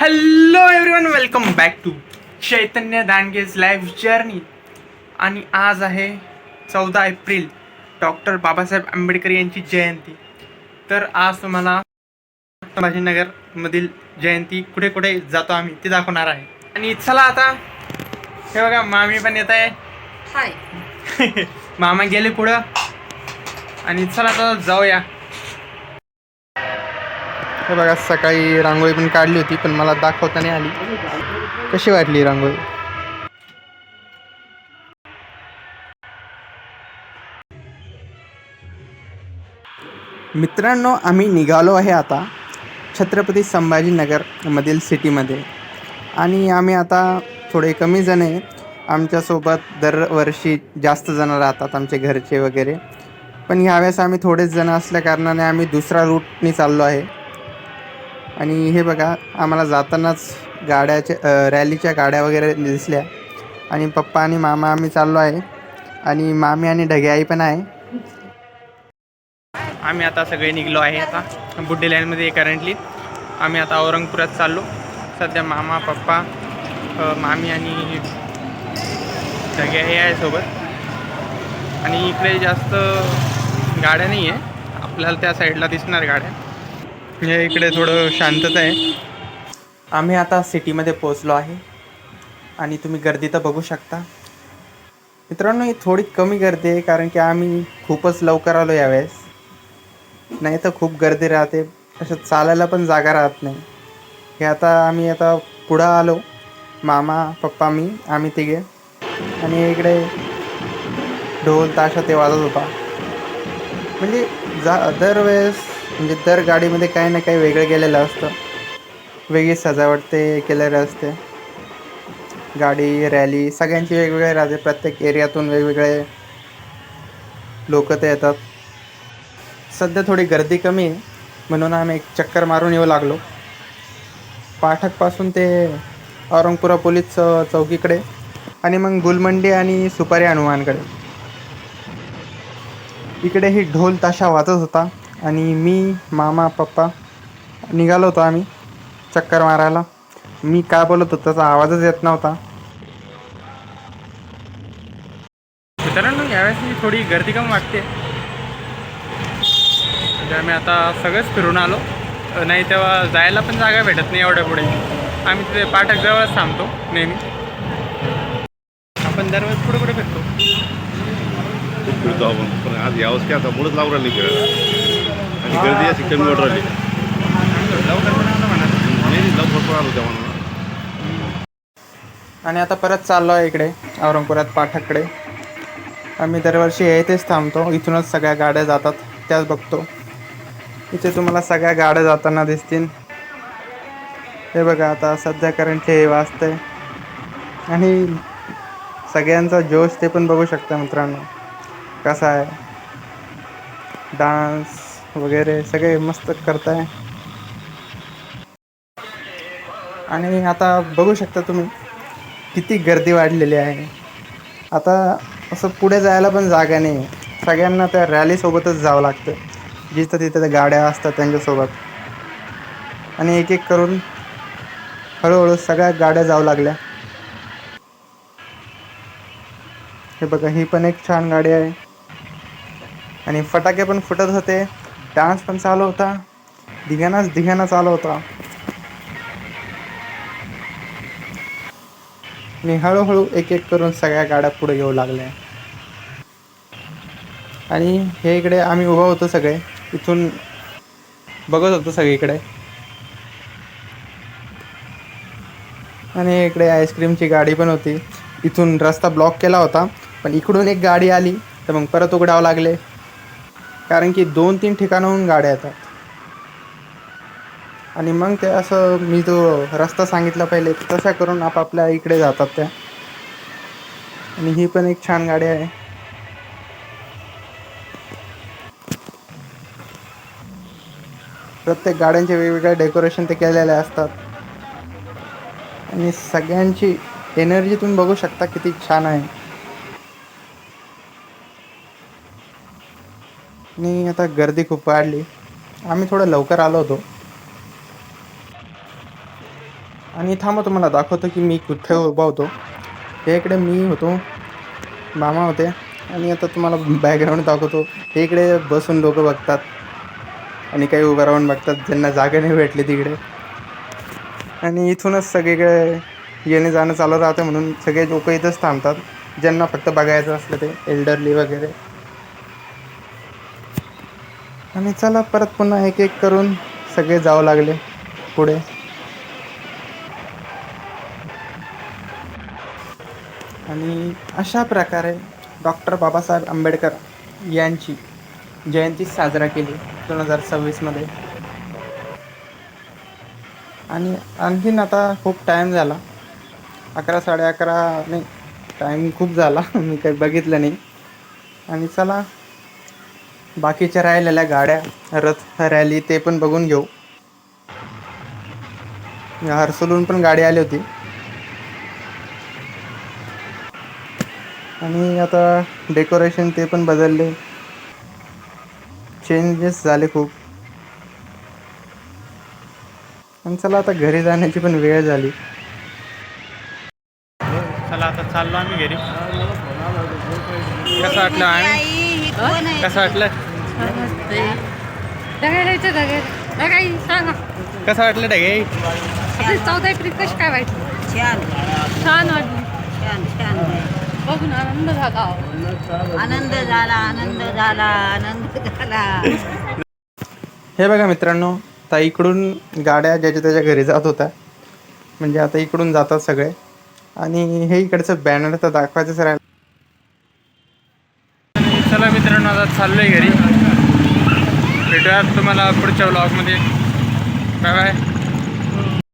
Hello everyone, welcome back to Chaitanya Dandge's life journey. आणि आज आहे 14 एप्रिल, डॉक्टर बाबासाहेब आंबेडकर यांची जयंती. तर आज तुम्हाला संभाजीनगरमधील जयंती कुठे कुठे जातो आम्ही ते दाखवणार आहे. आणि चला आता, हे बघा मामी पण येत आहे. हाय. मामा गेले पुढं. आणि चला आता जाऊया. हे बघा, सकाळी रांगोळी पण काढली होती, पण मला दाखवता नाही आली. कशी वाटली रांगोळी? मित्रांनो, आम्ही निघालो आहे आता छत्रपती संभाजीनगरमधील सिटीमध्ये. आणि आम्ही आता थोडे कमी जण आहे. आमच्यासोबत दरवर्षी जास्त जण राहतात, आमचे घरचे वगैरे. पण ह्यावेळेस आम्ही थोडेच जण असल्या कारणाने आम्ही दुसरा रूटनी चाललो आहे. आणि हे बघा, आम्हाला जातानाच रॅलीच्या गाड्या वगैरे दिसल्या. आणि पप्पा आणि मामा आम्ही चाललो आहे. आणि मामी आणि ढग्याई पण आहे. आम्ही आता सगळे निघलो आहे. आता बुड्डी लाईनमध्ये करंटली आम्ही आता औरंगपुरात चाललो. सध्या मामा, पप्पा, मामी आणि ढग्या हे आहे सोबत. आणि इकडे जास्त गाड्या नाही आहे, आपल्याला त्या साईडला दिसणार गाड्या. म्हणजे इकडे थोडं शांतता आहे. आम्ही आता सिटीमध्ये पोचलो आहे. आणि तुम्ही गर्दी तर बघू शकता. मित्रांनो, ही थोडी कमी गर्दी आहे, कारण की आम्ही खूपच लवकर आलो यावेळेस. नाही तर खूप गर्दी राहते, असं चालायला पण जागा राहत नाही. हे आम्ही आता पुढं आलो, मामा, पप्पा, मी, आम्ही तिघे. आणि इकडे ढोल ताशा ते वाजत होता. म्हणजे दरवेळेस म्हणजे दर गाडीमध्ये काही ना काही वेगळं केलेलं असतं. वेगळी सजावट ते केलेलं असते. गाडी, रॅली सगळ्यांची वेगवेगळे राहते. प्रत्येक एरियातून वेगवेगळे लोक ते येतात. सध्या थोडी गर्दी कमी आहे, म्हणून आम्ही एक चक्कर मारून येऊ लागलो. पाठकपासून ते औरंगपुरा पोलीस चौकीकडे, आणि मग गुलमंडी आणि सुपारी हनुमानकडे. इकडे ही ढोल ताशा वाजत होता. आणि मी, मामा, पप्पा निघालो होतो आम्ही चक्कर मारायला. मी काय बोलत होतो त्याचा आवाजच येत नव्हता. मित्रांनो, यावेळेस थोडी गर्दी कमी वाटते. आम्ही आता सगळंच फिरून आलो. नाही तेव्हा जायला पण जागा भेटत नाही एवढ्या पुढे. आम्ही तिथे पाठकजवळच थांबतो नेहमी. आपण दरवेळेस पुढे पुढे फिरतो. फिरतो आपण, पण आज यावंच की आता मुळंच लावून राहिली आणि गर्दी अशी कमी वाटत राहिली. लवकर पण आलो म्हणा. नाही, लवकर पण आलो तेव्हा. आणि आता परत चाललो आहे इकडे औरंगपुरात पाठककडे. आम्ही दरवर्षी येथेच थांबतो. इथूनच सगळ्या गाड्या जातात, त्याच बघतो. इथे तुम्हाला सगळ्या गाड्या जाताना दिसतील. हे बघा, आता सध्या करंटचे हे वाजतंय. आणि सगळ्यांचा जोश ते पण बघू शकता मित्रांनो, कसा आहे. डान्स वगैरे सगळे मस्त करताय. आणि आता बघू शकता तुम्ही किती गर्दी वाढलेली आहे. आता असं पुढे जायला पण जागा नाही आहे. सगळ्यांना त्या रॅलीसोबतच जावं लागतं, जिथं तिथं त्या गाड्या असतात त्यांच्यासोबत. आणि एक एक करून हळूहळू सगळ्या गाड्या जाऊ लागल्या. हे बघा, ही पण एक छान गाडी आहे. आणि फटाके पण फुटत होते, डान्स पण चालू होता, धिंगाणा चालू होता. आणि हळूहळू एक एक करून सगळ्या गाड्या पुढे घेऊ लागल्या. आणि हे इकडे आम्ही उभा होतो, सगळे इथून बघत होतो सगळीकडे. आणि इकडे आईस्क्रीमची गाडी पण होती. इथून रस्ता ब्लॉक केला होता, पण इकडून एक गाडी आली तर मग परत उघडावं लागले, कारण की 2-3 ठिकाणाहून गाड्या येतात. आणि मग ते असं मी जो रस्ता सांगितला पहिले तसा करून आपापल्या इकडे जातात त्या. आणि ही पण एक छान गाडी आहे. प्रत्येक गाड्यांचे वेगवेगळे डेकोरेशन ते केलेले असतात. आणि सगळ्यांची एनर्जी तुम्ही बघू शकता किती छान आहे. आणि आता गर्दी खूप वाढली. आम्ही थोडं लवकर आलो होतो. आणि थांबा तुम्हाला दाखवतो की मी कुठे उभा होतो. हे इकडे मी होतो, मामा होते आणि आता तुम्हाला बॅकग्राऊंड दाखवतो. हे इकडे बसून लोक बघतात आणि काही उभं राहून बघतात ज्यांना जागा नाही भेटली तिकडे. आणि इथूनच सगळीकडे येणे जाणं चालू राहतं म्हणून सगळे लोक इथंच थांबतात ज्यांना फक्त बघायचं असलं ते एल्डरली वगैरे. आणि चला परत पुन्हा एक एक करून सगळे जाऊ लागले पुढे. आणि अशा प्रकारे डॉक्टर बाबासाहेब आंबेडकर यांची जयंती साजरा केली 2026मध्ये. आणि आणखीन आता खूप टाईम झाला, 11 11:30 नाही, टाईम खूप झाला मी काही बघितलं नाही. आणि चला बाकीच्या राहिलेल्या गाड्या, रथ रॅली ते पण बघून घेऊ. हर्सलहून पण गाडी आली होती. आणि आता डेकोरेशन ते पण बदलले, चेंजेस झाले खूप. आणि चला आता घरी जाण्याची पण वेळ झाली. चला आता चाललो आम्ही घरी. कसं वाटलं आम्ही, कसं वाटलं, सांगा कसं वाटलं ढगे? 14 एप्रिल कशी काय वाटली? छान वाटली. बघून आनंद झाला. आनंद झाला, आनंद झाला, आनंद झाला. हे बघा मित्रांनो, आता इकडून गाड्या ज्याच्या त्याच्या घरी जात होत्या, म्हणजे आता इकडून जातात सगळे. आणि हे इकडचं बॅनर तर दाखवायचंच राहिलं. चला मित्रांनो आता चाललो आहे घरी. भेटूयात तुम्हाला पुढच्या व्लॉगमध्ये. Bye bye.